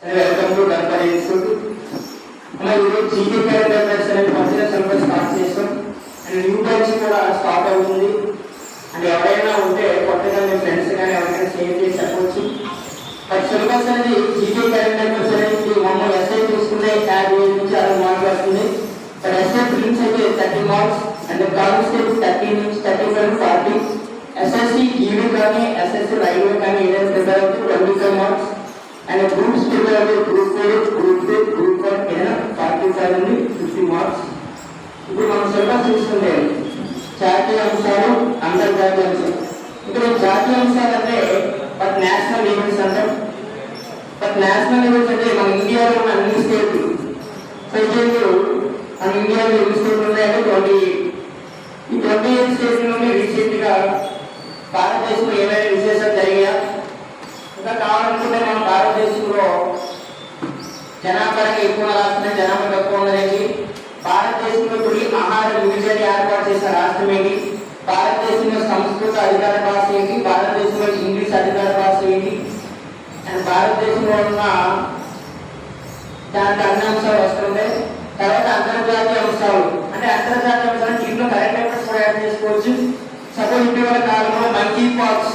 Welcome to Ganapati institute. మనం ఈరోజు GK characters అనే పంచిన సిలబస్ స్టార్ట్ చేస్తాం. అండ్ న్యూ బ్యాచ్ కూడా స్టార్ట్ అవుతుంది. అంటే ఎవరైనా ఉంటే కొత్తగా మీ ఫ్రెండ్స్ కానీ ఎవరైనా షేర్ చేసి చెప్పవచ్చు. బట్ సిలబస్ అనేది జీకే క్యారెక్టర్స్ అనేది మమ్మల్ని ఎస్ఐ తీసుకుంటే 50 నుంచి 60 మార్కులు వస్తుంది. బట్ ఎస్ఐ ప్రిలిమ్స్ అయితే 30 మార్క్స్ అండ్ కానిస్టేబుల్ 30 నుంచి 35 40. ఎస్ఎస్సి ఈవీ కానీ ఎస్ఎస్సి రైల్వే కానీ ఏదైనా ప్రిపేర్ అవుతుంది 25 మార్క్స్. అండ్ గ్రూప్స్ ప్రిపేర్ అవుతుంది గ్రూప్ 4, గ్రూప్ 2, గ్రూప్ 1 ఏదైనా 45 నుండి 50 మార్క్స్. ఇప్పుడు మనం సిలబస్ తీసుకుంటే జాతీయ అంశాలు, అంతర్జాతీయ అంశాలు. ఇక్కడ జాతీయ అంశాలు అంటే బట్ నేషనల్ ఈవెంట్స్ అంటాం. బట్ నేషనల్ ఈవెంట్స్ అంటే మన ఇండియాలో ఉన్న అన్ని స్టేట్లు. ప్రజెంట్ మన ఇండియాలో ఎన్ని స్టేట్లు ఉన్నాయంటే 28. ఈ 28 స్టేట్లోనే రీసెంట్ గా భారతదేశంలో ఏమైనా విశేషాలు జరిగాయా? ఇంకా కావాలనుకుంటే మన భారతదేశంలో జనాభాకి ఎక్కువ రాష్ట్రం, జనాభా తక్కువ ఉన్నది. భారతదేశంలో తొలి ఆహార విభజన ఏర్పాటు చేసిన రాష్ట్రం ఏంటి? భారతదేశంలో సంస్కృత అధికార భాష ఏంటి? భారతదేశంలో ఇంగ్లీష్ అధికార భాష ఏంటి? అండ్ భారతదేశంలో ఉన్న దాంట్లో అన్ని అంశాలు వస్తుంటాయి. తర్వాత అంతర్జాతీయ అంశాలు అంటే అంతర్జాతీయ అంశాలు దీంట్లో కరెంట్ అఫైర్స్ కూడా యాడ్ చేసుకోవచ్చు. సపోజ్ ఇటీవల కాలంలో monkey pox,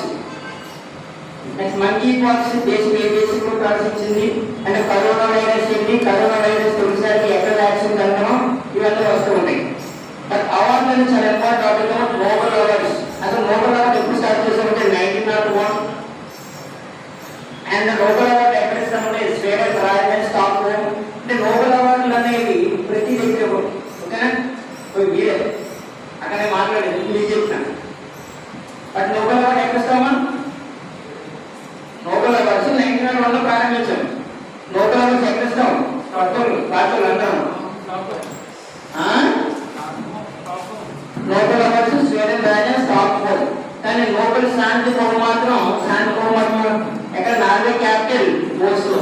next monkey pox దేశం ఏ దేశంలో ప్రవేశించింది, అంటే కరోనా వైరస్ ఏంటి, కరోనా వైరస్ తొలిసారి ఎక్కడ వ్యాక్సిన్ కనుగొనడం, ఇవన్నీ వస్తూ ఉంటాయి. బట్ అవార్డు అనేది చాలా ఇంపార్టెంట్ టాపిక్. నోబెల్ అవార్డ్స్ అసలు నోబెల్ అవార్డు ఎప్పుడు స్టార్ట్ చేశామంటే 1901. అండ్ నోబెల్ అవార్డు ఎక్కడ ఇస్తామంటే స్వీడన్ రాజధాని స్టాక్హోమ్. అంటే నోబెల్ అవార్డులు అనేవి ప్రతి దగ్గర ఓకేనా మీరే అక్కడే మాట్లాడేది మీకు చెప్తాను. బట్ నోబెల్ అవార్డు ఎక్కడ ఇస్తామా? నోబెల్ అవార్డ్స్ 1901లో ప్రారంభించాం. నోబెల్ అవార్డ్స్ ఎక్కడ ఇస్తాం? రాజులు అందరం. నోబెల్ అవార్డ్స్ స్వీడన్ రాజధాని స్టాక్హోమ్. కానీ నోబెల్ శాంతి బహుమాత్రం ఎక్కడ? Norway capital Oslo.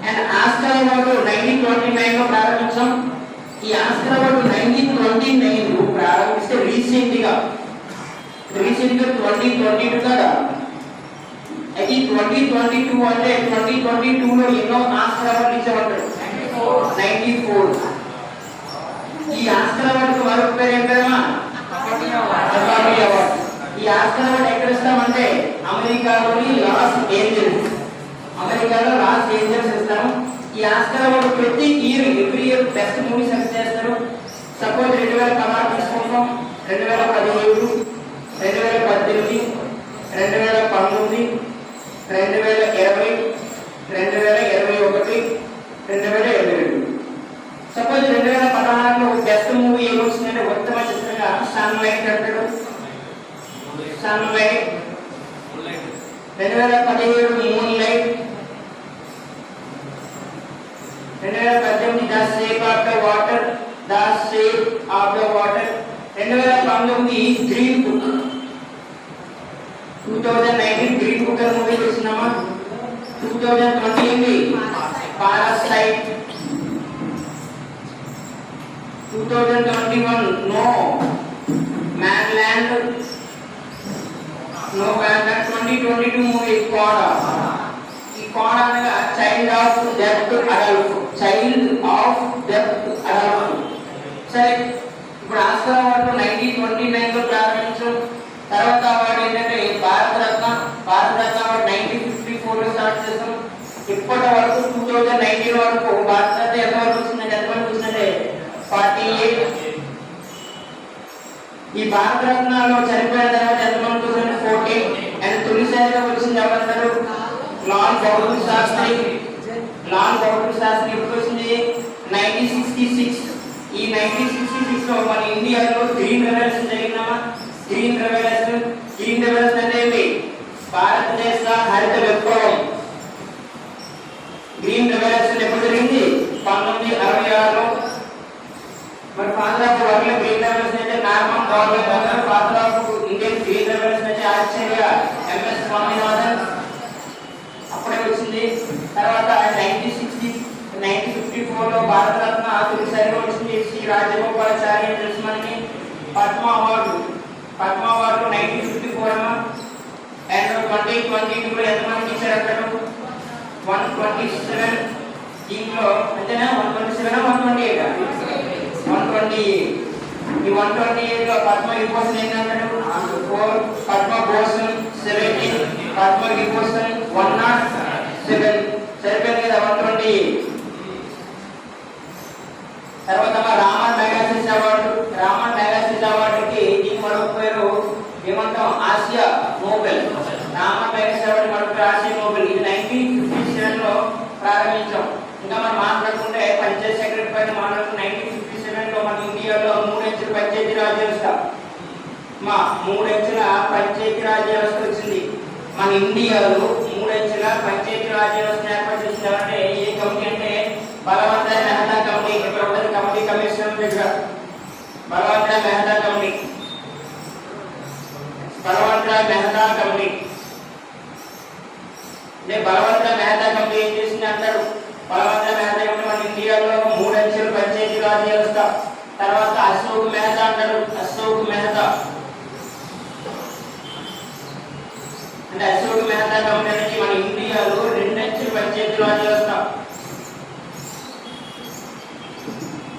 And Oscar award 1929లో ప్రారంభించాం. ఈ ఆస్కార్ అవార్డు 1929 ప్రారంభిస్తే రీసెంట్ గా 2022 కదా. అయితే 2022 అంటే 2022లో ఎన్నో ఆస్కార్ అవార్డు ఇచ్చామంటారు? 94. ఈ ఆస్కార్ అవార్డుకి మరొక పేరు ఏం పేరమ్మా? Academy award. ఈ ఆస్కార్ అవార్డు ఎక్కడ ఇస్తామంటే అమెరికాలోని లాస్ ఏంజల్స్. అమెరికాలో లాస్ ఏంజల్స్ ఇస్తాము. ఈ ఆస్కార్ అవార్డు ప్రతి every year best movie select చేస్తారు. సపోజ్ 2016 తీసుకుంటాం, 2017, 2018, 2019, 2020, 2021, 2022. సపోజ్ 2016లో బెస్ట్ మూవీ ఏమొచ్చిందంటే ఉత్తమ చిత్రంగా సన్లైట్ అంటాడు. Sunlight. 2017 moon light. 2018 the shape of the water. 2019 green book. 2019 green book అనే మూవీ చూసినామా? 2020 పారాసైట్. 2021 నో మ్యాన్ల్యాండ్. 2022 మూవీ కోడా. ఈ కోడా అనగా చైల్డ్ ఆఫ్ డెప్త్ అడల్ట్. సరే, ఇప్పుడు ఆస్కార్ అవార్డు 1929లో ప్రారంభించాం. తర్వాత అవార్డు ఏంటంటే భారతరత్న అవార్డు 1954లో స్టార్ట్ చేసాం. ఇప్పటి వరకు 2019 వరకు భారతరత్న ఎంతవరకు వచ్చిందంటే 48. ఈ భారతరత్నాలో చనిపోయిన తర్వాత ఎంతమంది చూడండి 40. అండ్ తొలిసారిగా వచ్చింది ఎవరంటారు? లాల్ బహదూర్ శాస్త్రి. ఎప్పుడు వచ్చింది? 1966. ఈ 1966లో మన ఇండియాలో గ్రీన్ రెవల్యూషన్ జరిగిందమ్మా. గ్రీన్ రెవల్యూషన్ అంటే ఏంటి? భారతదేశ హరిత విప్లవం. గ్రీన్ రెవల్యూషన్ ఎప్పుడు జరిగింది? 1966లో. మరి father of world green revolution అంటే Norman government. Father of Indian green revolution అంటే ఆశ్చర్య ఎంఎస్ స్వామినాథన్. అప్పుడే వచ్చింది. తర్వాత 1954లో భారతరత్న తొలిసారిగా వచ్చింది. శ్రీ రాజగోపాలాచారి తెలుసు మనకి. పద్మ అవార్డు 1954 అమ్మా. అండ్ 2022లో ఎంతమందికి ఇచ్చారు అక్కడ? 127 దీంట్లో అంతేనా 127 128 128 ఈ 128 లో పద్మ విభూషణ్ ఏంటంటాడు 4 పద్మ భూషణ్ 17 పద్మ విభూషణ్ 107 సరిపోయింది కదా 128 తర్వాత రామన్ మెగాసిస్ అవార్డుకి దీని మరొక పేరు ఏమంటాం Asia Nobel Ramon Magsaysay award మరొక పేరు ఆసియా నోబెల్ ఇది 1957 లో ప్రారంభించాం ఇంకా మనం మాట్లాడుకుంటే పంచాయత్ సెక్రటరీ పైన మాట్లాడుకుంటే 1957 లో మన ఇండియాలో 3 అంచెల పంచాయతీరాజ్ వ్యవస్థ 3 అంచెల పంచాయతీరాజ్ వ్యవస్థ వచ్చింది మన ఇండియాలో 3 అంచెల పంచాయతీరాజ్ వ్యవస్థ ఏర్పాటు చేసినారంటే ఏ కమిటీ అంటే బలవంత్ రాయ్ మెహతా కమిటీ ఇక్కడ ఉన్నది కమిటీ కమిషన్ దగ్గర బలవంత్ రాయ్ మెహతా కమిటీ బలవంత్ రాయ్ మెహతా కమిటీ అంటే బలవంత్ రాయ్ మెహతా కమిటీ ఏం చేసింది అంటారు బలవంత్ రాయ్ మెహతా కమిటీ మన ఇండియాలో 3 అంచెల పంచాయతీరాజ్ వ్యవస్థ తర్వాత అశోక్ మెహతా అంటారు అశోక్ మెహతా అంటే అశోక్ మెహతా కమిటీ అనేది మన ఇండియాలో 2 అంచెల పంచాయతీరాజ్ వ్యవస్థ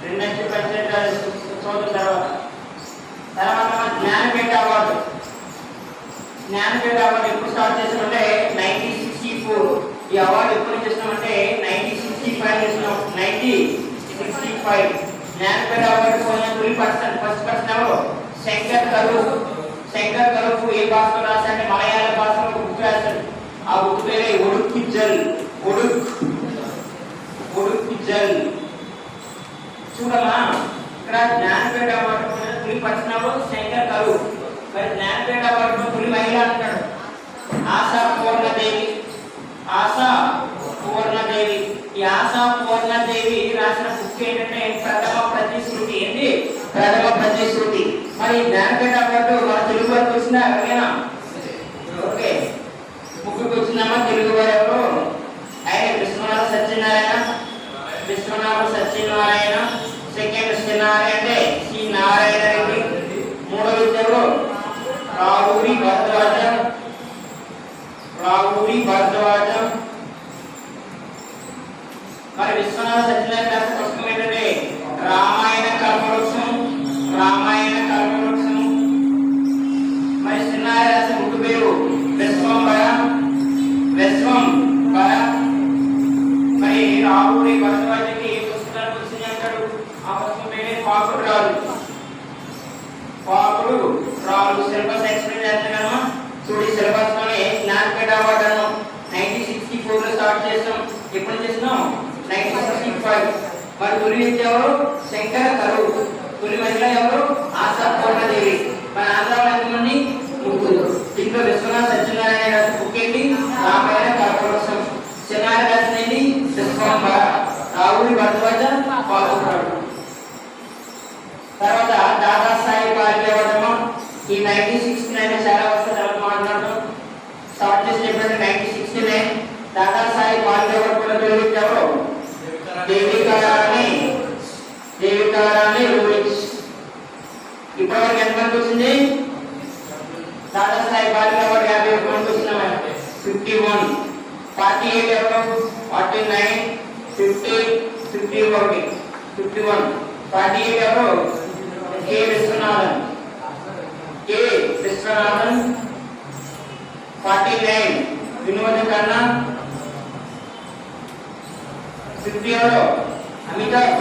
2 అంచెల పంచాయతీరాజ్ వ్యవస్థ తర్వాత జ్ఞానపీఠ అవార్డు ఎప్పుడు స్టార్ట్ చేసామంటే 1964 ఈ అవార్డు ఎప్పుడు చేసినామంటే 1965 చేసినాం 1965 జ్ఞానపీఠ అవార్డు పొందిన తొలి ఫస్ట్ పర్సన్ ఎవరు శంకర్ కరుఫ్ ఏ భాషలో రాశారంటే మలయాళ భాషలో బుక్ రాశారు ఆ బుక్ పేరే ఒడుక్కి జల్ చూడమ్మా ఇక్కడ జ్ఞానపీఠ అవార్డు పొందిన తొలి పర్సన్ ఎవరు శంకర్ కరుఫ్ మరి జ్ఞానపీఠ అవార్డు తొలి మహిళ అంటాడు ఆశా పూర్ణదేవి ఈ ఆశా పూర్ణదేవి రాసిన బుక్ ఏంటంటే ప్రథమ ప్రతిశ్రుతి మరి జ్ఞానపీఠ అవార్డు మన తెలుగు వారికి వచ్చిందా ఎవరైనా ఓకే ముగ్గురికి వచ్చిందమ్మా తెలుగు వారు ఎవరు ఆయన విశ్వనాథ సత్యనారాయణ సెకండ్ శ్రీనారాయణ అంటే శ్రీ నారాయణ రెడ్డి మూడవ ఎవరు రావురి భరద్వాజం మరి విశ్వనాథ సత్యనారాయణ రాసిన పుస్తకం ఏంటంటే రామాయణ కల్పవృక్షం మరి శ్రీనారాయణ రాసిన బుక్ పేరు విశ్వంబర మరి రావురి భరద్వాజకి పుస్తకానికి వచ్చింది అంటాడు ఆ పుస్తకం పేరే పాకుడు రాళ్ళు సిలబస్ ఎక్స్ప్లెయిన్ చేస్తున్నామా చూడి సిలబస్ లోనే జ్ఞానపీఠ అవార్డు అన్నాం 1964 లో స్టార్ట్ చేసాం ఎప్పుడు చేసినాం 1965 మరి తొలి వ్యక్తి ఎవరు శంకర్ కరుఫ్ తొలి మహిళ ఎవరు ఆశా పూర్ణదేవి మన ఆంధ్రాలో ఎంతమంది ముగ్గురు దీంట్లో విశ్వనాథ సత్యనారాయణ రాసిన బుక్ ఏంటి రామాయణ కల్పవృక్షం శ్రీనారాయణ రాసినది విశ్వంబర రావురి భరద్వాజ పాకుడు తర్వాత దాదాసాహెబ్ ఫాల్కే అవార్డు ఈ 1969 చాలా వస్తుంది తర్వాత మాట్లాడతాం స్టార్ట్ చేసి చెప్పండి 1969 దాదాసాహెబ్ ఫాల్కే అవార్డు కూడా తెలుగు ఎవరు దేవికారాణి రూలిచ్ ఇప్పటివరకు ఎంతమందికి వచ్చింది దాదాసాహెబ్ ఫాల్కే అవార్డు 51 మందికి వచ్చినామా 51 48 ఎవరు 49 50 51 48 ఎవరు కె విశ్వనాథన్ 49 వినోద్ ఖన్నా 50 ఎవరు అమితాబ్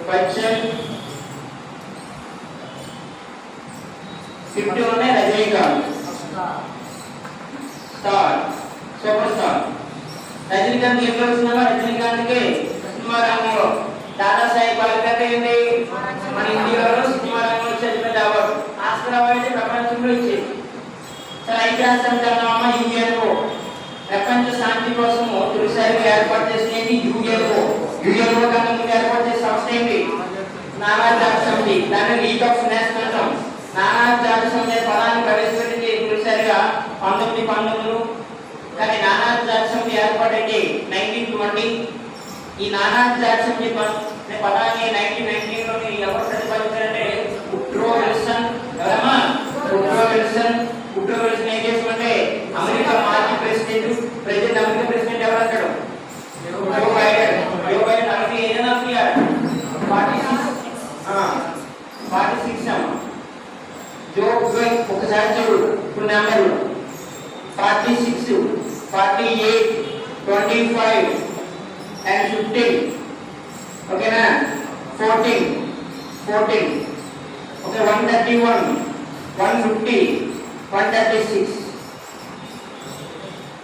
బచ్చన్ 51 రజనీకాంత్ సూపర్ స్టార్ రజనీకాంత్ ఎప్పుడు వచ్చినామా రజనీకాంత్కి సినిమా రంగంలో దాదాసాహెబ్ ఫాల్కే ఏంటి మన ఇండియాలో సినిమా రంగంలో చదివిన అవార్డు ఆస్కర్ అవార్డు ప్రపంచంలో ఇచ్చేది సరే ఐక్యరాజ్య సమితి అన్నామా యుఎన్ఓ ప్రపంచ శాంతి కోసం తొలిసారిగా ఏర్పాటు చేసినది యుఎన్ఓ కన్నా ముందు ఏర్పాటు చేసిన సంస్థ ఏంటి నానాజాతి సమితి దాన్ని లీగ్ ఆఫ్ నేషన్స్ అంటాం నానాజాతి సమితి పదాన్ని ప్రవేశపెట్టింది తొలిసారిగా 1919 కానీ నానాజాతి సమితి ఏర్పాటైంది 1920 ఈ నానాజాతి సమితి పదాన్ని 1919 లో ఎవరు ప్రతిపాదించారంటే వుడ్రో విల్సన్ ఏం చేస్తామంటే అమెరికా మాజీ ప్రెసిడెంట్ అమెరికా ప్రెసిడెంట్ ఎవరు ఇప్పుడు నెంబర్లు 46, 48, 25 and 15. ఓకేనా? 14, ఓకే 131, 150, 136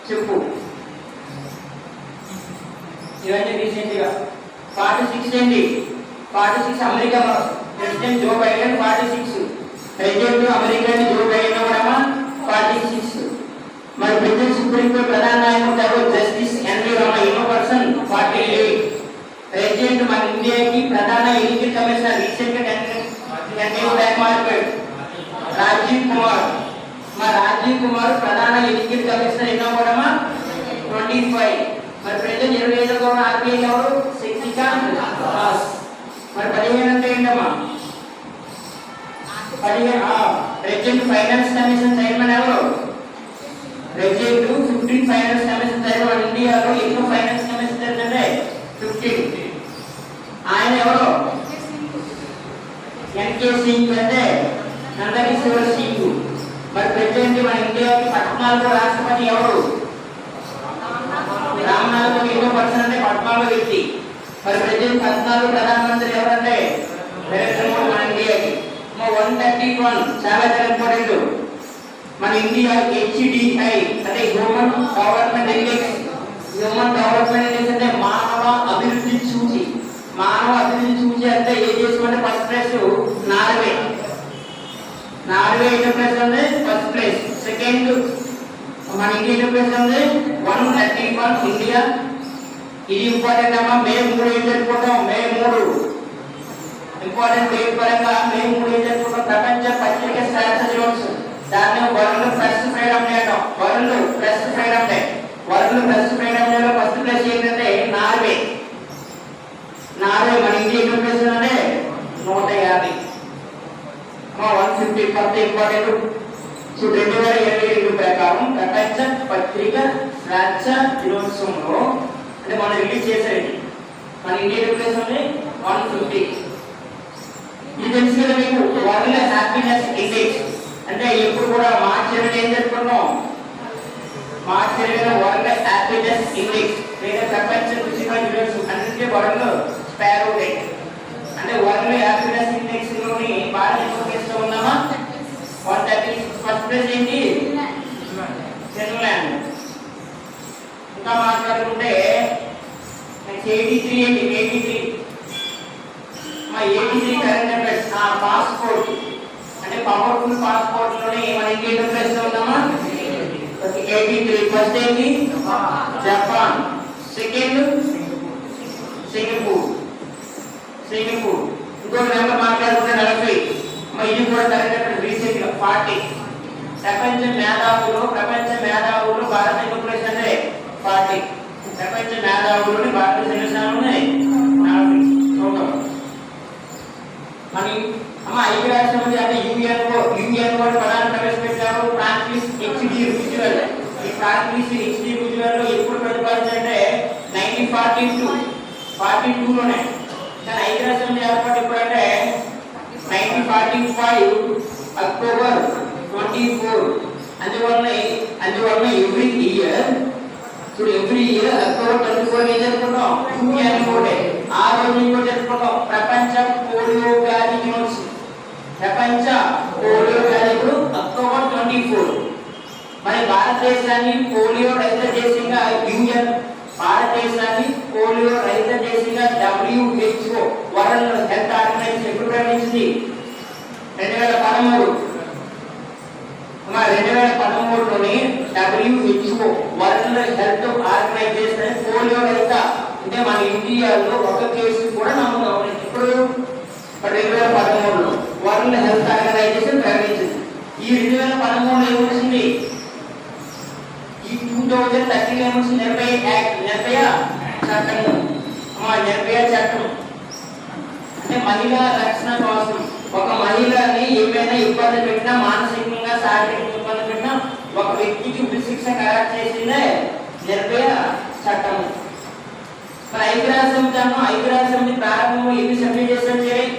చెప్పు. ఇవన్నీ రీసెంట్గా 46 ఏంటి? 46 America president Joe Biden 46, president America Joe Biden కూడా 46. మరి ప్రెసిడెంట్ సుప్రీంకోర్టు ప్రధాన న్యాయమూర్తి ఎవరు? జస్టిస్ ఎన్వి రమణ ఎన్నో పర్సన్ 48. ప్రెసిడెంట్ మన ఇండియాకి ప్రధాన ఎన్నికల కమిషనర్ రీసెంట్ గా రాజీవ్ కుమార్. మరి రాజీవ్ కుమార్ ప్రధాన ఎన్నికల కమిషనర్ ఎన్నో కూడా 25. మరి ప్రెసిడెంట్ 25వ గవర్నర్ ఆర్బీఐ ఎవరు? శక్తికాంత్ దాస్. మరి 15 అంటే ఏంటమ్మా? 15 ప్రెసిడెంట్ ఫైనాన్స్ కమిషన్ చైర్మన్ ఎవరు? President 15 finance commission chairman. ఇండియాలో ఎన్నో ఫైనాన్స్ కమిషన్ అంటే 15. ఆయన ఎవరు? ఎన్కే సింగ్ అంటే నందకిషోర్ సింగ్. మరి ప్రెసిడెంట్ మన ఇండియాకి 14వ రాష్ట్రపతి ఎవరు? రామ్నాథ్ ఎన్నో పర్సన్ అంటే 14వ వ్యక్తి. మరి ప్రెసిడెంట్ 14వ ప్రధానమంత్రి ఎవరంటే నరేంద్ర మోడీ మన ఇండియాకి. 131 చాలా ఇంపార్టెంట్. మన ఇండియా HDI అంటే human development index. Human development index అంటే మానవ అభివృద్ధి సూచి. మానవ అభివృద్ధి సూచి అంటే ఏ దేశం అంటే ఫస్ట్ ప్లేస్ నార్వే. నార్వే ఎన్నో ప్లేస్ ఉంది? First place. సెకండ్ మన ఇండియా ఎన్నో ప్లేస్ ఉంది? 131 ఇండియా. ఇది ఇంపార్టెంట్ అమ్మా. మే 3 ఏం జరుపుకుంటాం? మే 3 ఇంపార్టెంట్ డేట్ పరంగా మే 3 ఏం జరుపుకుంటాం? ప్రపంచ పత్రిక స్వేచ్ఛ దినోత్సవం. దాన్ని వరల్డ్ ప్రెస్ ఫ్రీడమ్ డే అంటాం. World press freedom day. World press freedom day లో ఫస్ట్ ప్లేస్ ఏంటంటే నార్వే. నార్వే మన ఇండియా ఎన్నో ప్లేస్ అంటే 150. 150 కొత్త ఇంపార్టెంట్. సో 2022 ప్రకారం ప్రపంచ పత్రిక స్వేచ్ఛ దినోత్సవంలో అంటే మనం రిలీజ్ చేసేది మన ఇండియా ఎన్నో ప్లేస్ అంటే 150. ఇది తెలుసు కదా మీకు. వరల్డ్ హ్యాపీనెస్ ఇండెక్స్ అంటే ఎప్పుడు కూడా మార్చి 20 ఏం జరుపుకుంటాం? మార్చి 20 వరల్డ్ హ్యాపీనెస్ ఇండెక్స్ లేదా ప్రపంచ కృషిక దినోత్సవం. అంటే వరల్డ్ స్పారో డే. అంటే వరల్డ్ హ్యాపీనెస్ ఇండెక్స్ లోని భారతదేశం ప్లేస్ లో ఉన్నామా? 130. ఫస్ట్ ప్లేస్ ఏంటి? ఫిన్లాండ్. ఇంకా మాట్లాడుకుంటే 83 ఏంటి? 83 కరెంట్ అఫైర్స్. పాస్పోర్ట్ అంటే పవర్ఫుల్ పాస్పోర్ట్ లోనే మన ఇండియా ప్లేస్ లో ఉన్నామా? 83. ఫస్ట్ ఏంటి? జపాన్. Second Singapore. ఇంకొక నెంబర్ మాట్లాడుకుంటే 40. ఇది కూడా కరెంట్ అఫైర్స్ రీసెంట్ గా 40. ప్రపంచ మేధావులు భారతదేశ ప్లేస్ అంటే 40. ప్రపంచ మేధావులు భారతదేశ 40 చూద్దాం. మరి ఐక్యరాజ్యసమితి అంటే యుఎన్ఓ ప్రధాన ప్రవేశపెట్టారు ఫ్రాంక్లిన్ హెచ్డి రూజ్వెల్ట్. ఈ ఫ్రాంక్లిన్ హెచ్డి రూజ్వెల్ట్ ఎప్పుడు ప్రతిపాదించారంటే 1942 లోనే. కానీ ఐక్యరాజ్యసమితి ఏర్పాటు ఎప్పుడంటే 1945 అక్టోబర్ 24. అందువల్ల ఎవ్రీ ఇయర్ అక్టోబర్ 24 ఏం జరుపుకుంటాం? UNO day. ఆ రోజు ఇంకో జరుపుకుంటాం ప్రపంచ పోలియో వ్యాధి దినోత్సవం. ప్రపంచ పోలియో వ్యాధి ఇప్పుడు అక్టోబర్ 24. మరి భారతదేశాన్ని పోలియో రహిత దేశంగా WHO వరల్డ్ హెల్త్ ఆర్గనైజేషన్ ఎప్పుడు ప్రకటించింది? 2013. 2013లోని WHO world health organization polio రహిత అంటే మన ఇండియాలో ఒక కేసు కూడా నమోదు అవ్వలేదు. ఇప్పుడు 2013లో వరల్డ్ హెల్త్ ఆర్గనైజేషన్ ప్రకటించింది. ఈ 2013లో ఏమొచ్చింది? ఈ 2013 ఏమొచ్చింది? నిర్భయ చట్టం. అంటే మహిళా రక్షణ కోసం ఒక మహిళని ఏమైనా ఇబ్బంది పెట్టినా, మానసికంగా శారీరకంగా ఇబ్బంది పెట్టినా ఒక వ్యక్తికి ఉరిశిక్ష ఖరారు చేసిందే నిర్భయ చట్టం. మరి ఐక్యరాజ్యసమితి ప్రారంభంలో ఎన్ని సభ్య దేశాలు చేరాయి?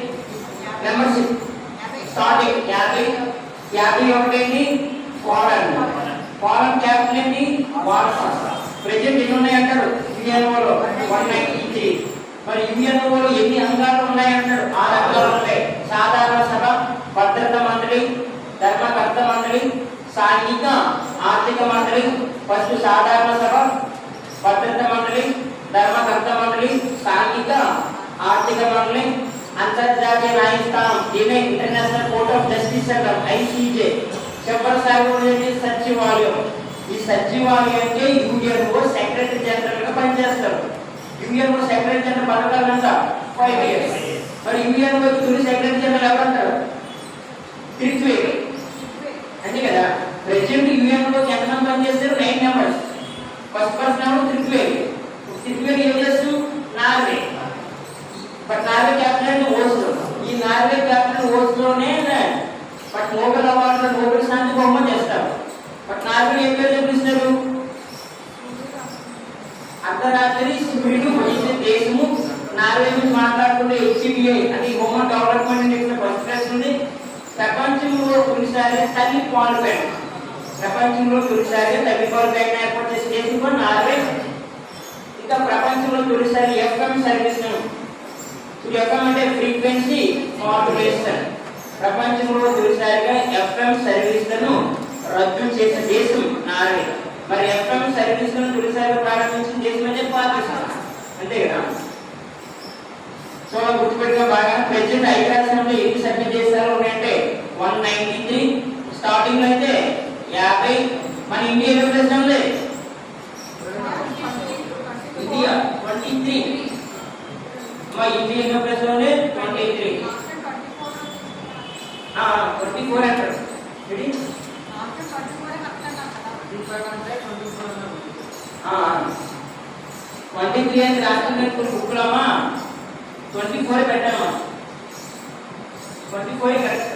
Membership starting 51. Foreign foreign capital ఏంటి వార్సా. ప్రెజెంట్ ఎన్ని ఉన్నాయి అంటారు యుఎన్ఓలో 193. మరి యుఎన్ఓలో ఎన్ని అంగాలు ఉన్నాయి అంటారు 6 అంగాలు ఉంటాయి. సాధారణ సభ, భద్రతా మండలి, ధర్మకర్త మండలి, సాంఘిక ఆర్థిక మండలి. ఫస్ట్ సాధారణ సభ, భద్రతా మండలి, ధర్మకర్త మండలి, సాంఘిక ఆర్థిక మండలి, అంతర్జాతీయ న్యాయస్థానం దీనే ఇంటర్నేషనల్ కోర్ట్ ఆఫ్ జస్టిస్ అంటాం ఐసీజే. చివరిసారి సచివాలయం. ఈ సచివాలయం అంటే యుఎన్ఓ సెక్రటరీ జనరల్ గా పనిచేస్తారు. యుఎన్ఓ సెక్రటరీ జనరల్ పదకాలంట 5 years. మరి యుఎన్ఓ తొలి సెక్రటరీ జనరల్ ఎవరంటారు త్రిత్వేది అంతే కదా. ప్రెసిడెంట్ యుఎన్ఓ ఎంతమంది పనిచేస్తారు 9 members. ఫస్ట్ పర్సన్ ఎవరు త్రిత్వేది. త్రిత్వేది ఏం చేస్తూ Norway. But Norway capital Oslo. ఈ నార్వే క్యాపిటల్ ఓస్లోనే బట్ నోబెల్ అవార్డు నోబెల్ శాంతి బహుమతి చేస్తారు. బట్ నార్వే ఏం పేరు పిలుస్తారు అర్ధరాత్రి సూర్యుడు పోయింది దేశము. నార్వే గురించి మాట్లాడుకుంటే హెచ్బిఐ అంటే human development index first place ఉంది. ప్రపంచంలో తొలిసారి తల్లి పాలు బ్యాంక్. ప్రపంచంలో తొలిసారి తల్లి పాలు బ్యాంక్ ఏర్పాటు చేసే దేశం కూడా నార్వే. ఇంకా ప్రపంచంలో తొలిసారి ఎఫ్ఎం సర్వీస్ ఎఫ్ఎం అంటే ఫ్రీక్వెన్సీ మాడ్యులేషన్. ప్రపంచంలో తొలిసారిగా ఎఫ్ఎం సర్వీస్లను రద్దు చేసిన దేశం నార్వే. మరి ఎఫ్ఎం సర్వీస్లను తొలిసారిగా ప్రారంభించిన దేశం అంటే పాకిస్తాన్ అంతే కదా. సో గుర్తుపెట్టుగా బాగా ప్రెసిడెంట్ ఐక్యరాజ్యసమితిలో ఎన్ని సభ్య దేశాలు ఉన్నాయంటే 193. స్టార్టింగ్ లో అయితే 50. మన ఇండియా ఎన్ని ప్రెసిడెంట్ ఇండియా 23. మా ఇండియా ఎన్ని ప్రెసిడెంట్ 23. 24 అంటారు. 23 అని రాష్ట్రంలో బుక్లమ్మా 24 పెట్టామా 24 కరెక్ట్.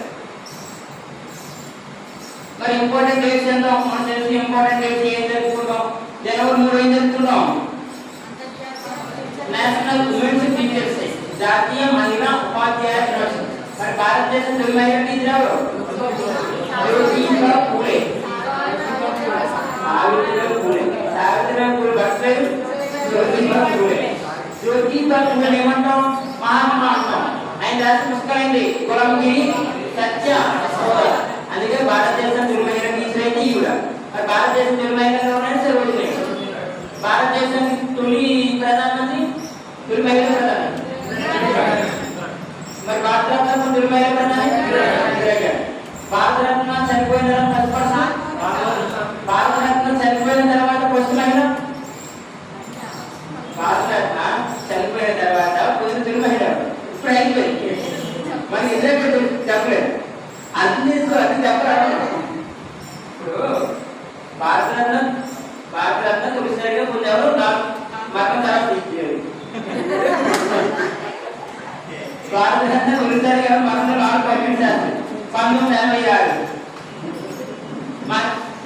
మరి ఇంపార్టెంట్ డేట్స్ ఎంత మనం తెలిసి ఇంపార్టెంట్ డేట్స్ ఏం జరుపుకుంటాం. జనవరి 3 ఏం జరుపుకుంటాం నేషనల్ ఉమెన్స్ టీచర్స్ డే, జాతీయ మహిళా ఉపాధ్యాయ దినోత్సవం. మరి భారతదేశం తొలి మహిళా టీచర్ ఎవరు జ్యోతిబా పూలే. సావిత్రిబాయి పూలే. సావిత్రిబాయి పూలే బర్త్డేట్ జ్యోతిబా పూలే. జ్యోతిబా పూలే ఏమంటాం మహాత్మా అంటాం. ఆయన రాసిన పుస్తకాలు కులంగిరి సత్య అశోక. అందుకే భారతదేశం తొలి మహిళా టీచర్ అయితే ఈవిడ. మరి భారతదేశం తొలి మహిళా ఎవరైనా సరోజిని. భారతదేశం తొలి ప్రధానమంత్రి తొలి మహిళా ప్రధాని. మరి భారతరత్న తొలి మహిళా ప్రధాని భారతరత్న చనిపోయిన తర్వాత భారతరత్న చనిపోయిన తర్వాత ఫస్ట్ మహిళ భారతరత్న చనిపోయిన తర్వాత ఫస్ట్ తొలి మహిళ. ఇప్పుడు అయిపోయింది. మరి ఇద్దరు చెప్పలేదు అన్ని చెప్పలేదు. ఇప్పుడు భారతరత్న తొలిసారిగా పొందేవారు మతం తర్వాత ఇచ్చేది. భారతరత్న తొలిసారిగా మతం 1986.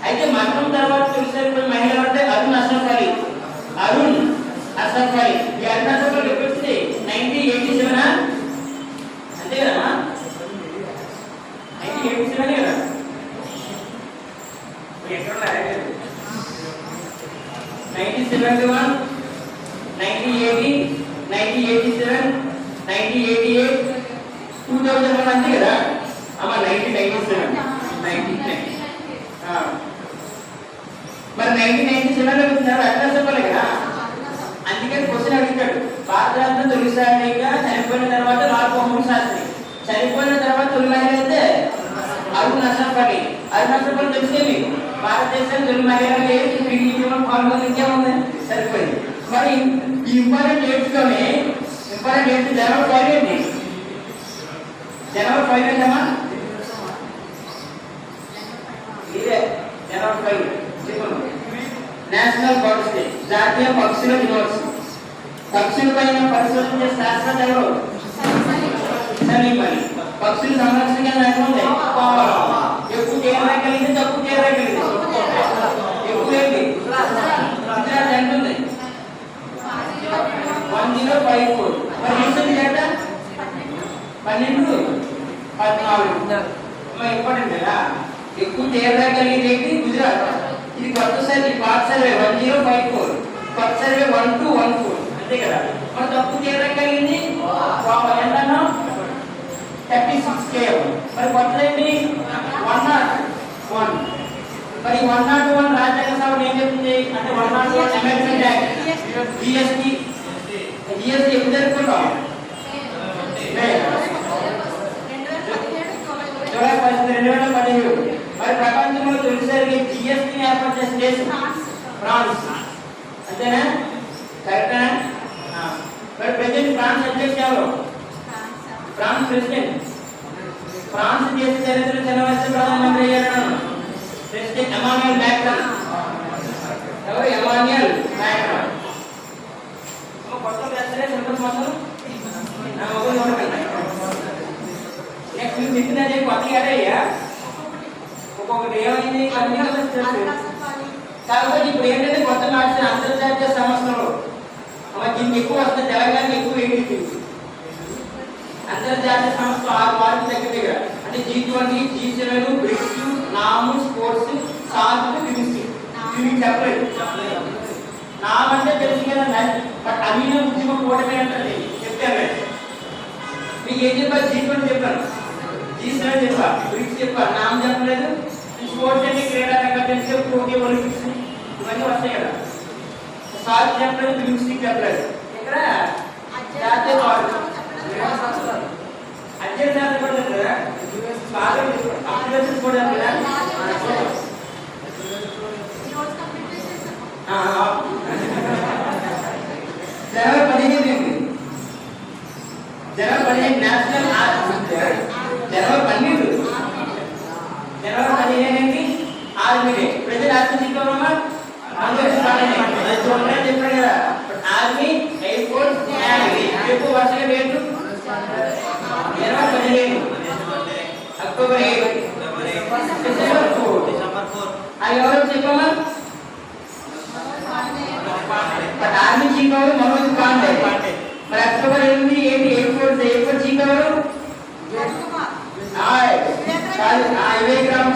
అయితే మతం తర్వాత తొలిసారి మహిళ అంటే అరుణ్ అసఫ్ అలీ. అరుణ్ అసఫ్ అలీ. ఈ అరుణ్ అసఫ్ అలీ ఎప్పుడు వచ్చింది 1987 అంతే కదా 1987 కదా. ఎక్కడ 1971 1980 1987 1988 2001 అంతే కదా అమ్మ 1997 మరి 1997 లో వచ్చినారు అట్లా చెప్పలే కదా. అందుకని క్వశ్చన్ అడిగాడు భారతరత్న తొలిసారిగా చనిపోయిన తర్వాత లాల్ బహదూర్ శాస్త్రి. చనిపోయిన తర్వాత తొలి మహిళ అయితే అరుణ్ అసఫ్ అలీ. అరుణ్ అసఫ్ అలీ తెలిసే మీకు భారతదేశం తొలి మహిళగా పాల్గొని ఇంకేముంది సరిపోయింది. మరి ఈ ఇంపార్టెంట్ డేట్స్ లోనే ఇంపార్టెంట్ డేట్స్ జనవరి 5 ఏంటి జనవరి 5 ఏంటమ్మా ఇదే జనవరి 5 నేషనల్ బర్డ్స్ డే జాతీయ పక్షుల దినోత్సవం. పక్షులపైన పరిశోధన చేసే శాస్త్రవేత్త ఎవరు సమీపని. పక్షుల సంరక్షణ ఎట్లుంది ఎక్కువ తీవ్రకలింది తక్కువ తీవ్రకలింది ఎక్కువ ఏంటి ఎంత ఉంది 1054. మరి రీసెంట్ డేటా 12 14. ఇంపార్టెంట్ కదా. ఎక్కువ చేరగలిగేది ఏంటి? గుజరాత్. ఇది కొత్త సర్వే, పాత సర్వే 1054, కొత్త సర్వే 1214, అంతే కదా. మన తక్కువ చేరగలిగింది ఎంతన్నా 36 కేఎం. మరి కొత్తదేంటి 101. మరి 101 రాజ్యాంగ సభ ఏం చెప్తుంది అంటే 101 అమెండ్మెంట్ యాక్ట్ జిఎస్టీ ఎప్పుడు జరుపుకుంటాం? జూలై 2017. మరి ప్రపంచంలో తొలిసారిగా జిఎస్టీని ఏర్పాటు చేసిన దేశం ఫ్రాన్స్, అంతేనా? కరెక్టా? మరి ప్రెసిడెంట్ ఫ్రాన్స్ అధ్యక్షుడు ఎవరు? France president. ఫ్రాన్స్ దేశ చరిత్ర చిన్నవలస ప్రధానమంత్రి అయ్యారు ప్రెసిడెంట్ ఎమాన్యుయల్ మ్యాక్రాన్. ఎవరు? Emmanuel Macron. కొత్త ప్రెసిడెంట్ సిలబస్ మొత్తం నెక్స్ట్ మీరు చెప్పినది కొత్తగా అయ్యా ఒక్కొక్కటి ఏమైంది కాబట్టి ఇప్పుడు ఏంటంటే కొత్త మార్చిన అంతర్జాతీయ సంస్థలు దీనికి ఎక్కువ వస్తుంది. తెలంగాణ ఎక్కువ ఏంటి అంతర్జాతీయ సంస్థ 6 మార్కులు దగ్గర అంటే G20, G7, BRICS, NAM, sports, SALT, chemistry. ఇవి చెప్పలేదు. నామ్ అంటే తెలుసు కదా, బట్ అమీన ఉద్యమ కూటమి అంటే చెప్పారు. మీకు ఏం చెప్పారు? G20 చెప్పారు, G7 చెప్పారు, బ్రిక్స్ చెప్పారు, నామ్ చెప్పలేదు. స్పోర్ట్స్ అంటే క్రీడా రంగం తెలిసి టోక్యో ఒలింపిక్స్ ఇవన్నీ వస్తాయి కదా. సాల్ట్ చెప్పలేదు, కెమిస్ట్రీ చెప్పలేదు. ఇక్కడ జాతీయ అధ్యయన కూడా కదా, బాగా అప్లికేషన్స్ కూడా కదా. జనవరి 15 నేషనల్ జనవరి 15 ఏంటి? Army day. ప్రజలు ఆర్మీ చెప్పామమ్మా చెప్పాడు కదా. ఆర్మీ, ఎయిర్ ఫోర్స్, నేవీ ఎక్కువ వర్షంగా పేరు జనవరి 15, అక్టోబర్ 8, డిసెంబర్ 4. అది ఎవరు చెప్పమ్మా? ఆర్మీ చీఫ్ ఎవరు? మనోజ్ పాండే. మరి అక్టోబర్ 8 ఏంటి? ఎయిర్ ఫోర్స్ చీఫ్ ఎవరు? వివేక్ రామ్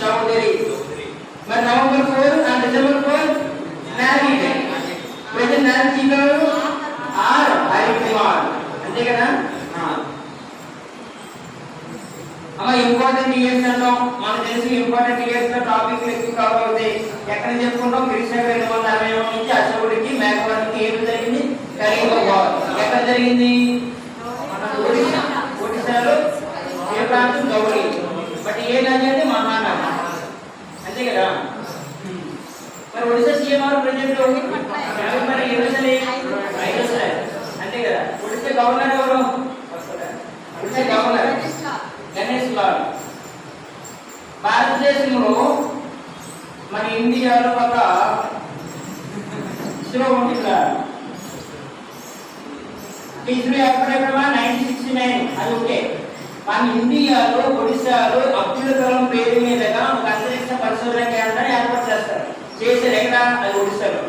చౌదరి. మరి November 4 and December 4 navy day. President navy chief ఎవరు? ఆర్ హరికుమార్, అంతే కదా. అమ్మ ఇంపార్టెంట్ ఇయర్స్ అంటాం. మనకు తెలిసి ఇంపార్టెంట్ ఇయర్స్ లో టాపిక్ ఎక్కువ కవర్ అవుతాయి. ఎక్కడ చెప్పుకుంటాం? క్రీస్తు 241 నుంచి అశోకుడికి మేఘవాడికి ఏమి జరిగింది? కలియుగ వార్. ఎక్కడ జరిగింది? ఒడిశాలో. ఏ ప్రాంతం? గౌరీ. బట్ ఏ నది అంటే మహానది, అంతే కదా. మరి ఒడిశా సీఎం ఎవరు? ప్రెసిడెంట్ మరి అంతే కదా. ఒడిశా గవర్నర్ ఎవరు? ఒడిశా గవర్నర్ గణేష్ లాల్. భారతదేశంలో మన ఇండియాలో ఒక ఇస్రో ఉంటుందా? ఇస్రో ఎప్పుడెప్పుడమ్మా 1969. అది ఓకే. మన ఇండియాలో ఒడిశాలో అబ్దుల్ కలాం పేరు మీదుగా ఒక అంతరిక్ష పరిశోధన కేంద్రాన్ని ఏర్పాటు చేస్తారు. చేశారు. ఎక్కడ? అది ఒడిశాలో.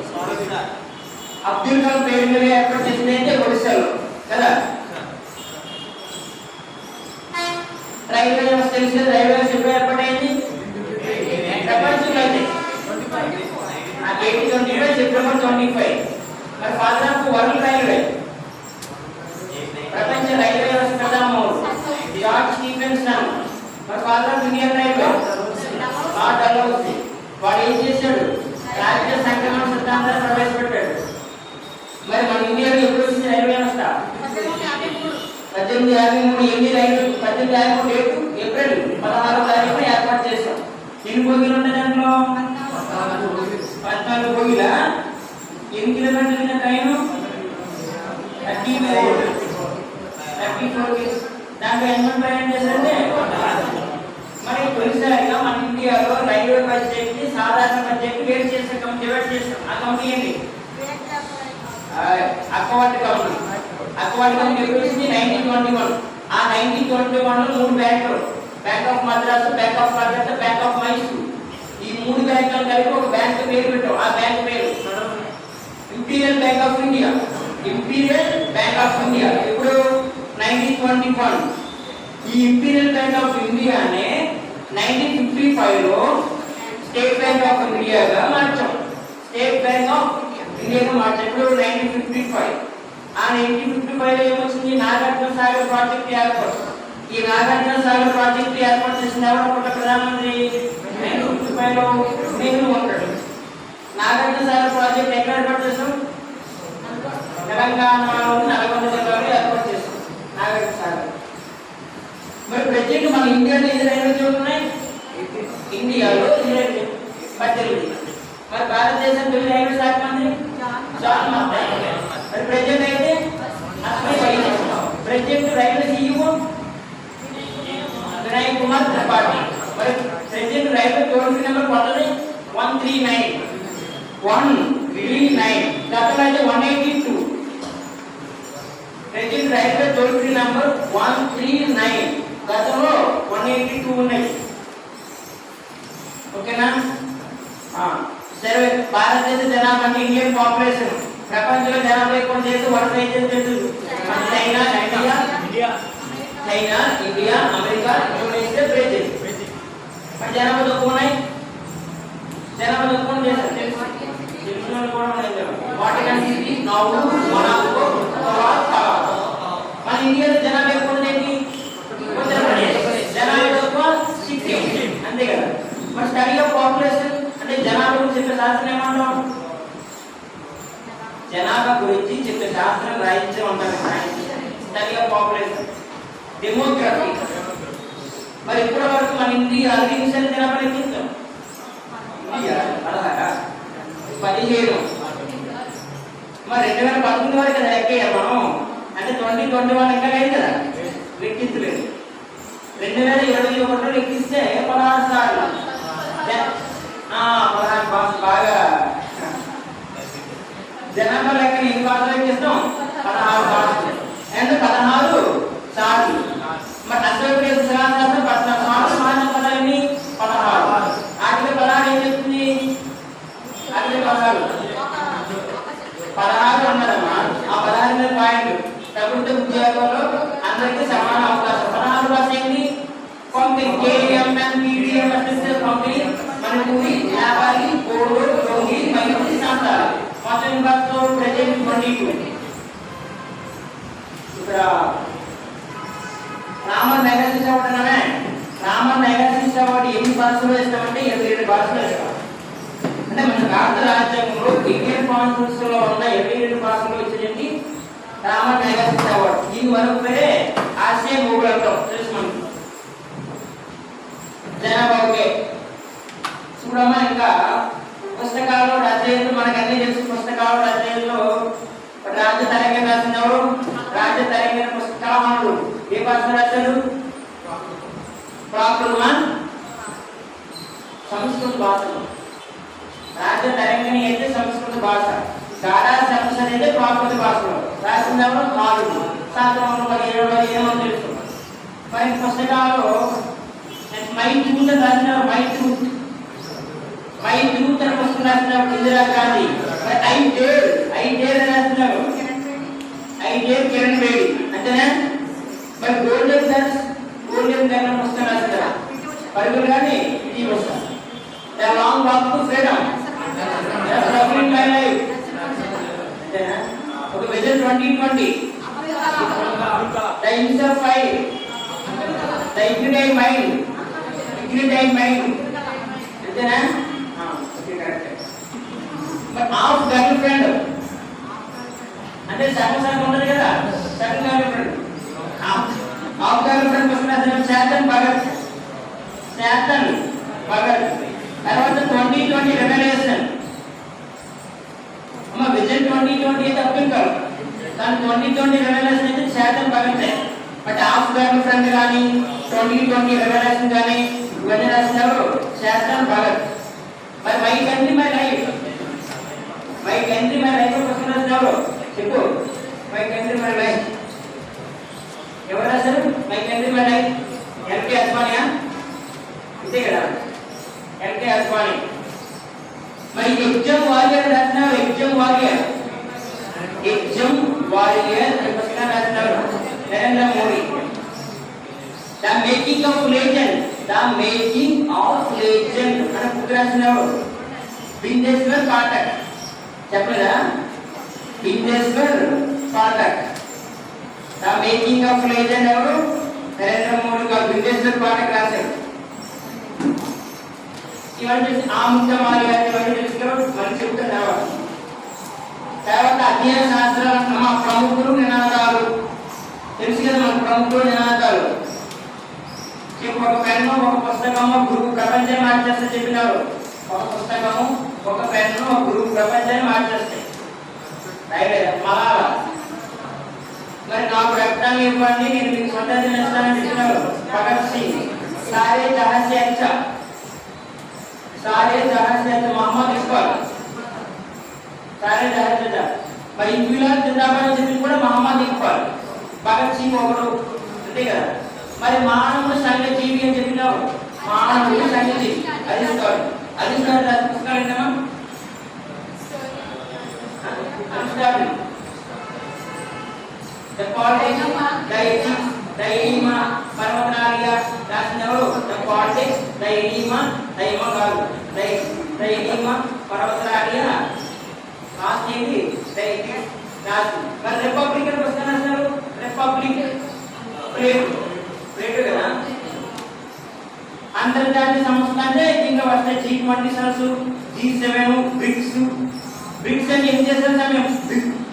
అబ్దుల్ కలాం పేరు మీద ఏర్పాటు చేసింది అయితే ఒడిశాలో కదా. రైల్వే వ్యవస్థ తెలిసి రైల్వే వ్యవస్థ ఎప్పుడు ఏర్పాటైంది? ప్రపంచంలో అయితే 2025 సెప్టెంబర్ 25. మరి ఫాదర్ ఆఫ్ వరల్డ్ రైల్వే ప్రపంచ రైల్వే వ్యవస్థ ప్రధానమౌడు జార్జ్ స్టీఫెన్సన్. మరి father of Indian railway lord Dalhousie. వాడు ఏం చేశాడు? రాజ్య సంక్రమణ సిద్ధాంతాన్ని ప్రవేశపెట్టాడు. మరి మన ఇండియాలో ఎప్పుడు వచ్చింది రైల్వే వ్యవస్థ? 1853. ఎన్ని రైలు? 1853 డేటు ఏప్రిల్ 16వ తారీఖున ఏర్పాటు చేశాం. ఎన్ని బోగీలు ఉన్నాయి దాంట్లో? 14 బోగీలా? ఎన్ని కిలోమీటర్ల ట్రైన్? 34. దాంట్లో ఎంతమంది ప్రయాణం చేశారంటే మరి తొలిసారిగా మన ఇండియాలో రైల్వే బడ్జెట్ ని సాధారణ బడ్జెట్ వేరు చేసాం, డివైడ్ చేసాం. ఆ కంపెనీ ఏంటి? అక్వార్డ్ కంపెనీ. అక్వార్డ్ కంపెనీ ఎప్పుడు వచ్చింది? 1921. ఆ 1921 లో 3 బ్యాంకులు, bank of Madras, bank of Calcutta, bank of Mysore, ఈ 3 బ్యాంకులు కలిపి ఒక బ్యాంక్ పేరు పెట్టాం. ఆ బ్యాంక్ పేరు Imperial Bank of India. Imperial Bank of India. ఇప్పుడు 1921 ఈ ఇంపీరియల్ బ్యాంక్ ఆఫ్ ఇండియానే 1955 లో స్టేట్ బ్యాంక్ ఆఫ్ ఇండియాగా మార్చాం. స్టేట్ బ్యాంక్ ఆఫ్ ఇండియాగా మార్చాం. ఇప్పుడు 1955. ఆ 1955 లో ఏమొచ్చింది? నాగార్జున సాగర్ ప్రాజెక్ట్ ఏర్పాటు. ఈ నాగార్జున సాగర్ ప్రాజెక్ట్ ఏర్పాటు చేసిన ఎవరు ప్రధానమంత్రి? 1955 లో నెహ్రూ ఉంటాడు. నాగార్జున సాగర్ ప్రాజెక్ట్ ఎక్కడ ఏర్పాటు చేసాం? తెలంగాణలో నల్గొండ జిల్లాలో ఏర్పాటు చేసాం నాగార్జున సాగర్. మరి ప్రత్యేక మన ఇండియాలో ఎన్ని రైల్వేస్ ఉన్నాయి? ఇండియాలో 18. మరి భారతదేశం తొలి రైల్వే శాఖ మంత్రి జాన్ మస్తాన్. మరి ప్రెసిడెంట్ అయితే president railway CEO Vinay Kumar Tripathi. మరి president railway toll free number కొత్తది 139. గతంలో అయితే 182. President railway toll free number 139. గతంలో 182 ఉన్నాయి. ఓకేనా? సరే, భారతదేశ జనాభా అంటే ఇండియన్ పాపులేషన్. ప్రపంచంలో జనాభా ఎక్కువ దేశం వరుస తెలుసు. China, India, America, Indonesia, Brazil. మరి జనాభా తక్కువ ఉన్నాయి. జనాభా తక్కువ దేశం తెలుసు కూడా ఉన్నాయి. వాటికన్ సిటీ, నార్వే, మొనాకో, మన ఇండియాలో జనాభా ఎక్కువ ఉండేది జనాభా తక్కువ సిక్కిం. అంతే కదా? మరి స్టడీ ఆఫ్ పాపులేషన్ అంటే జనాభా గురించి చెప్పే శాస్త్రం ఏమంటాం? జనాభా గురించి చెప్పే శాస్త్రం రాయించే ఉంటారు. Study of population, demography. మరి ఇప్పటి వరకు మన ఇండియా 6 నిమిషాలు జనాభా లెక్కించాం. ఇండియా 17. మరి 2019 వరకు కదా లెక్కేయాలి మనం. అంటే 2021 ఇంకా లేదు కదా, లెక్కించలేదు. 2021 లెక్కిస్తే 16 సార్లు. 16 బాగా జనాభా లెక్కని ఎన్ని భాషలు లెక్కిస్తాం? 16 భాషలు. అంటే 16 సార్లు. మరి అసోసియేట్ శాస్త్రం 16 పదాలన్నీ 16. ఆటికి 16 ఏం చెప్తుంది? ఆటికి 16 ఉన్నదమ్మా. ఆ 16 పాయింట్ ప్రభుత్వ ఉద్యోగంలో అందరికీ సమాన అవకాశం. 16 భాష ఏంటి? పంపిణీ. కేఎంఎన్, పీడిఎం, అసిస్టెంట్ పంపిణీ, మణిపూరి, వ్యాపారి, కోడు, రోగి, మైనూరి, సాంతాలి. మొత్తం భాషలో ప్రజెంట్ 22. ఇక్కడ రామన్ మెగాసిస్ అవార్డు అన్నామే. రామన్ మెగాసిస్ అవార్డు ఎన్ని భాషలో ఇస్తామంటే 27 భాషలో ఇస్తాం. అంటే మన భారత రాజ్యాంగంలో ఇండియన్ కాన్స్టిట్యూషన్ లో ఉన్న 27 భాషలో ఇచ్చేది రామన్ మెగాసిస్ అవార్డు. దీని వరకు పేరే ఆసియా మొగుడు అంటాం. తెలుసు మనకి. జనాభా ఓకే. చూడమ్మా, ఇంకా పుస్తకాలు రచయితలు మనకు అన్ని తెలుసు. పుస్తకాలు రచయితలు రాజ్య తెలంగాణ రాసిన ఎవరు? రాజ్య తెలంగాణ పుస్తకాలు ఏ భాష రాశారు? ప్రాకృతమాన్ సంస్కృత భాషలో. రాజ్య తెలంగాణ అయితే సంస్కృత భాష, గాఢా సంస్కృత అయితే ప్రాకృత భాషలో రాసింది ఎవరు? నాలుగు. శాస్త్రంలో 17 తెలుసు. మరి పుస్తకాలు మై ట్రూత్ అని రాసినారు. మై ట్రూత్ అని పుస్తకం రాసినారు ఇందిరా గాంధీ. ఐ డేర్ అని రాసినారు. I dare Kiran Bedi. అంతేనా? మరి గోల్డెన్ గన్ పుస్తకం రాసినారు. పరుగులు కానీ ఈ పుస్తకం. The long walk to freedom, the struggle in my life. అంతేనా? ఒక vision 2020, the inner fire, the ignited mind. అంతేనా? బట్ ఆఫ్ గర్ల్ ఫ్రెండ్ అంటే సగం ఉండదు కదా. సగం girlfriend, half girlfriend పుస్తకం చేతన్ భగత్. తర్వాత 2020 రెవల్యూషన్. అమ్మ విజన్ 2020 అయితే అప్పింకారు. కానీ 2020 రెవల్యూషన్ అయితే Chetan Bhagat. But half girl friend కానీ 2020 రెవల్యూషన్ కానీ ఇవన్నీ రాసినారు చేతన్ భగత్. మరి మై కంట్రీ మై లైఫ్ పుస్తకం రాసినారు. చెప్పు, మై కంట్రీ మై లైఫ్ ఎవరు రాశారు? My country my life LK అద్వానియా. అంతే కదా, ఎల్కే అద్వాని. మరి ఎగ్జామ్ వారియర్ రాసినారు. ఎగ్జామ్ వారియర్ పుస్తకం రాసినారు Narendra Modi. The making of legend, the making of legend అని బుక్ రాసినవాడు బిందేశ్వర్ పాఠక్. చెప్పలేదా? Bindeshwar Pathak. The making of legend ఎవరు? నరేంద్ర మోడీ గారు బిందేశ్వర్ పాఠక్ రాశారు. ఇవన్నీ ఆముక్తమాలి గారు ఇవన్నీ తెలుసుకోవడం మనకి చెప్తున్నారు. తర్వాత అధ్యయన శాస్త్రాల మన ప్రముఖులు నినాదాలు తెలుసు కదా, మన ప్రముఖులు నినాదాలు. ఒక పెన్ను ఒక పుస్తకము గురువు ప్రపంచాన్ని మార్చేస్తే చెప్పినారు. ఒక పుస్తకము ఒక పెన్ను ఒక గురువు ప్రపంచాన్ని మార్చేస్తాయి. మలాల మరి నాకు రక్తాన్ని ఇవ్వండి నేను మీకు స్వతంత్రం ఇస్తానని చెప్పినారు భగత్ సింగ్. సారే జహాన్ సే అచ్చా, సారే జహాన్ సే అచ్చా మహమ్మద్ ఇక్బాల్, సారే జహాన్ సే అచ్చా. మరి ఇంక్విలాబ్ జిందాబాద్ చెప్పింది కూడా మహమ్మద్ ఇక్బాల్. భగత్ సింగ్ ఒకడు, అంతే కదా. మరి మానవుడు సంఘజీవి అని చెప్పినావు, మానవుడు సంఘజీవి. అరిస్టాటిల్, అరిస్టాటిల్ రాసిన పుస్తకాలు ఏంటమ్మా? Aristotle the politics, the ethics, the anima, పర్వతనాలియా రాసిన ఎవరు? The politics, the anima, the anima కాదు, ద ఎనిమా, పర్వతనాలియా రాసింది ద ఎథిక్స్ రాసి. మరి రిపబ్లిక్ అని పుస్తకం రాశారు. రిపబ్లిక్ ప్లేటో కదా. అంతర్జాతీయ సంస్థ అంటే ఇంకా వస్తాయి G20 సదస్సు, G7, బ్రిక్స్. బ్రిక్స్ అంటే ఏం చేస్తారు సమయం?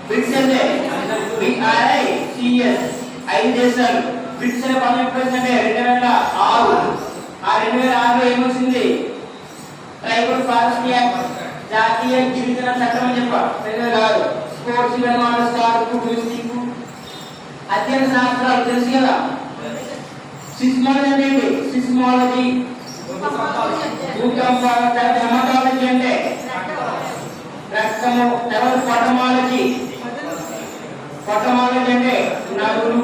బ్రిక్స్ అంటే BRICS 5 దేశాలు. బ్రిక్స్ అనే పదం ఎప్పుడు వచ్చిందంటే 2006. ఆ 2006లో ఏమొచ్చింది? ట్రైబల్ ఫారెస్ట్ యాక్ట్, జాతీయ గిరిజన చట్టం అని చెప్పారు. 2006 స్పోర్ట్స్ ఈవెంట్ మానేస్తారు, టూరిస్టిక్ అధ్యయన శాస్త్రాలు తెలుసు కదా. సిస్మాలజీ అంటే ఏంటి? సిస్మాలజీ, భూకంప. హెమటాలజీ అంటే రక్తము. తర్వాత పొటమాలజీ, పొటమాలజీ అంటే నదులు.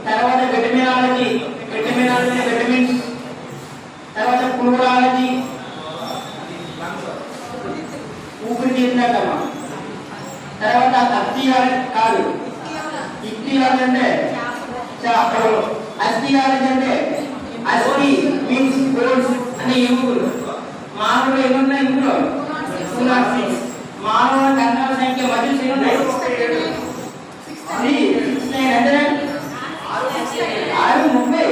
తర్వాత విటమినాలజీ, విటమినాలజీ అంటే విటమిన్స్. తర్వాత ఫ్లోరాలజీ, ఊపిరితిత్తులమ్మా. తర్వాత అస్థియాలజీ కాదు, ఇక్తియాలజీ అంటే చేపలు. అస్థియాలజీ అంటే అస్థి మీన్స్ బోన్స్ అంటే ఎముకలు. మానవులు ఎన్నున్నాయి ఇందులో? మానవ కణాల సంఖ్య మజిల్స్ ఎన్ని ఉన్నాయి? 69 అంటే 630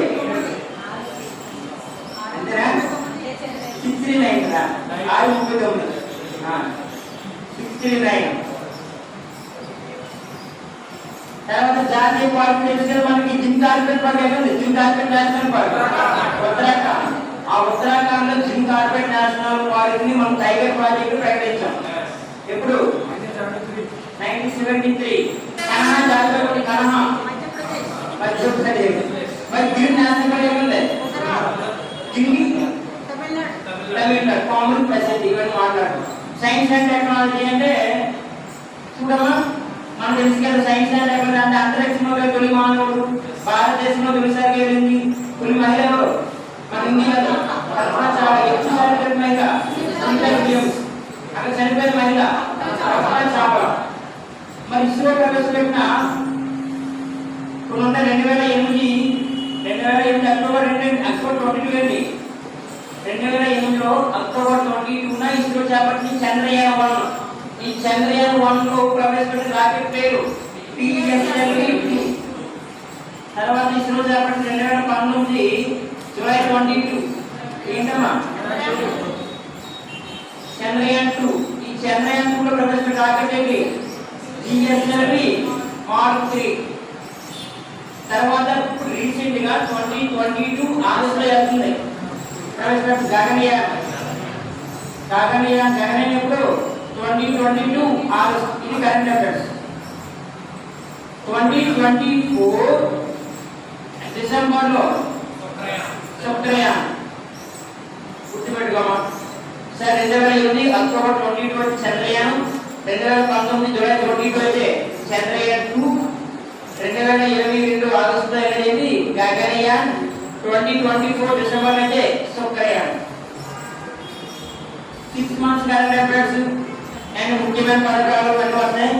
అంతేనా? 69 కదా, 639 69. తర్వాత జాతీయ పార్టీ తెలుసు మనకి జిమ్ కార్పెట్ పార్టీ ఉంది. Gym carpet national park Uttarakhand. ఆ ఉత్తరాఖండ్ లో జిమ్ కార్పెట్ నేషనల్ పార్క్ ని మనం టైగర్ ప్రాజెక్ట్ ప్రకటించాం. ఎప్పుడు? 1973. కనహా జాతీయ పార్టీ, కనహా మధ్యప్రదేశ్. మరి గిర్ నేషనల్ పార్క్ ఉంది తమిళనాడు. కామన్ ప్రెసెంట్ ఇవన్నీ మాట్లాడుతాం. సైన్స్ అండ్ టెక్నాలజీ అంటే చూడమ్మా, మనం తెలుసు కదా సైన్స్ అండ్ టెక్నాలజీ అంటే అంతరిక్షంలో తొలి మానవుడు, భారతదేశంలో తొలిసారి వెళ్ళింది తొలి మహిళ ఎవరు? మన ఇండియాలో చాలా ఎక్కువ మహిళ అక్కడ చనిపోయిన మహిళ చాలా. మరి ఇస్రో ప్రవేశపెట్టిన ఇప్పుడు 2008 అక్టోబర్ 22 అండి. 2008లో అక్టోబర్ 22న ఇస్రో చేపట్టిన చంద్రయాన్-1. ఈ చంద్రయాన్-1 లో ప్రవేశపెట్టిన రాకెట్ పేరు PSLV-2. తర్వాత ఇస్రో చేపట్టిన 2019 జూలై 22 ఏంటమ్మా? చంద్రయాన్-2. ఈ చంద్రయాన్-2 లో ప్రవేశపెట్టిన రాకెట్ ఏంటి? GSLV-Mark 3. తర్వాత రీసెంట్ గా 2022 ఆగస్టులో వెళ్తుంది ప్రవేశపెట్టిన గగనయాన్. గగనయాన్ ఎప్పుడు? 2022 ఆగస్ట్. ఇది కరెంట్ అఫైర్స్. 2024 డిసెంబర్ లో శుక్రయాన్. గుర్తుపెట్టుకోమా సార్. 2008 అక్టోబర్ 22 చంద్రయాన్, 2019 జూలై 22 అయితే చంద్రయాన్-2, 2022 ఆగస్టులో అనేది గగనయాన్, 2024 డిసెంబర్ అయితే Shukrayaan. 6 months current affairs and ముఖ్యమైన పథకాలు అన్నీ వస్తాయి.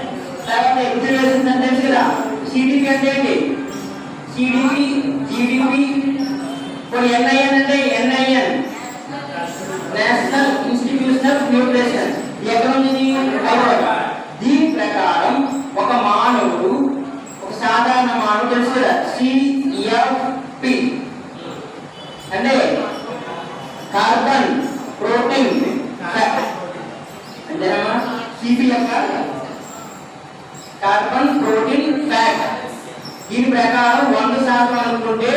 తర్వాత ఎగ్జిబిషన్స్ అంటే తెలుసు కదా. CDP అంటే ఏంటి? CDP, GDP, ఇప్పుడు NIN అంటే NIN national institution of nutrition ఎక్కడ ఉంది? హైదరాబాద్. దీని ప్రకారం ఒక మానవుడు, ఒక సాధారణ మానవుడు తెలుసు కదా, CFP అంటే కార్బన్ ప్రోటీన్ ఫ్యాట్ అంతేనా? CPF carbon protein fat. దీని ప్రకారం 100% అనుకుంటే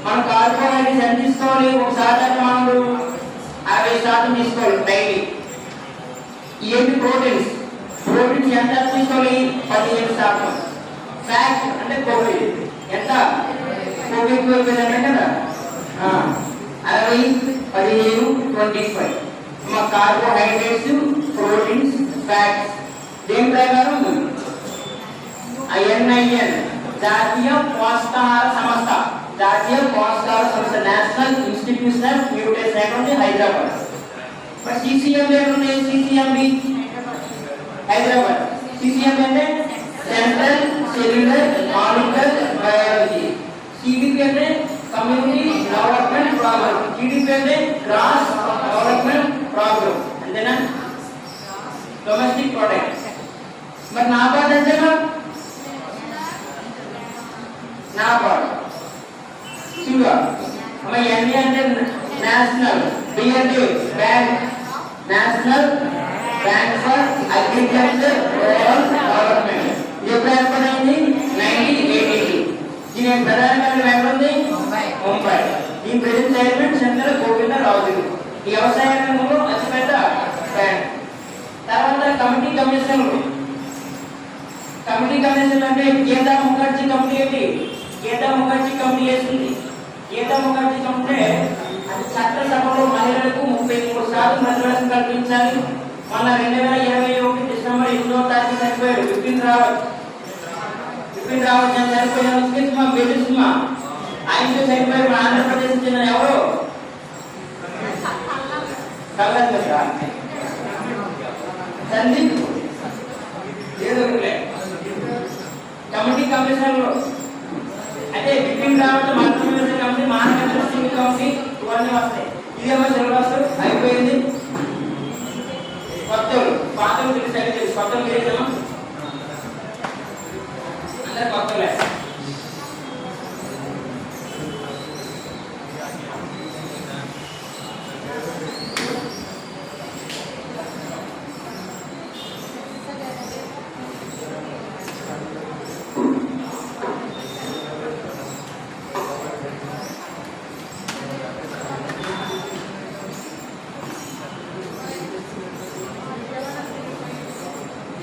మన కార్బోహైడ్రేట్స్ ఎంత తీసుకోవాలి? ఒక సాధారణ మానవుడు 50% తీసుకోవాలి డైలీ. ఏంటి ప్రోటీన్స్? ప్రోటీన్స్ ఎంత తీసుకోవాలి? 15%. ఫ్యాట్ అంటే కొవ్వు ఎంత? కొవ్వు ఎక్కువైపోయిందంటే కదా 60, 15, 25. మా కార్బోహైడ్రేట్స్, ప్రోటీన్స్, ఫ్యాట్స్. దీని ప్రకారం NIN జాతీయ పోషకాహార సంస్థ, జాతీయ పోషకాహార సంస్థ నేషనల్ ఇన్స్టిట్యూషన్ ఆఫ్ న్యూట్రిషన్ ఎక్కడ హైదరాబాద్. మరి CCM ఎక్కడ? CCMB హైదరాబాద్. CCM అంటే central cellular molecular biology. CDP అంటే కమ్యూనిటీ డెవలప్మెంట్ ప్రోగ్రామ్. GDP అంటే గ్రాస్ డెవలప్మెంట్ ప్రోగ్రామ్. అంతేనా? Domestic product. మరి నాబార్డ్ అంతేనా? నాబార్డ్ చూడ. అమ్మ NA అంటే నేషనల్, B అంటే bank, national bank for agriculture rural development. ఇది ఎప్పుడు ఏర్పడింది? 1980. దీని ప్రధాన కార్యాలయం ఎక్కడ ఉంది? ముంబై. ఈ ప్రెసిడెంట్ చైర్మన్ చంద్ర గోవిందరావు. ఈ వ్యవసాయ రంగంలో అతిపెద్ద బ్యాంక్. తర్వాత కమిటీ కమిషన్లు. కమిటీ కమిషన్ అంటే గీతా ముఖర్జీ కమిటీ ఏంటి? గీతా ముఖర్జీ కమిటీ చేసింది. గీతా ముఖర్జీ కమిటీ అది చట్టసభలో మహిళలకు 33% రిజర్వేషన్ కల్పించాలి. మన 2021 డిసెంబర్ 8వ తారీఖు చనిపోయాడు బిపిన్ రావత్. బిపిన్ రావత్ చనిపోయిన మా బెదిరిస్తున్నా ఆయనతో చనిపోయి మన ఆంధ్రప్రదేశ్ చెందిన ఎవరు? సందీప్ ఏదో కమిటీ కమిషన్లో అంటే బిపిన్ రావత్ మంత్రి కమిటీ, మానవ సింగ్ కమిటీ ఇవన్నీ వస్తాయి. ఇదేమో సిలబస్ అయిపోయింది. కొత్తలు పాతలు తెలిసి కొత్తలు తెలియదు.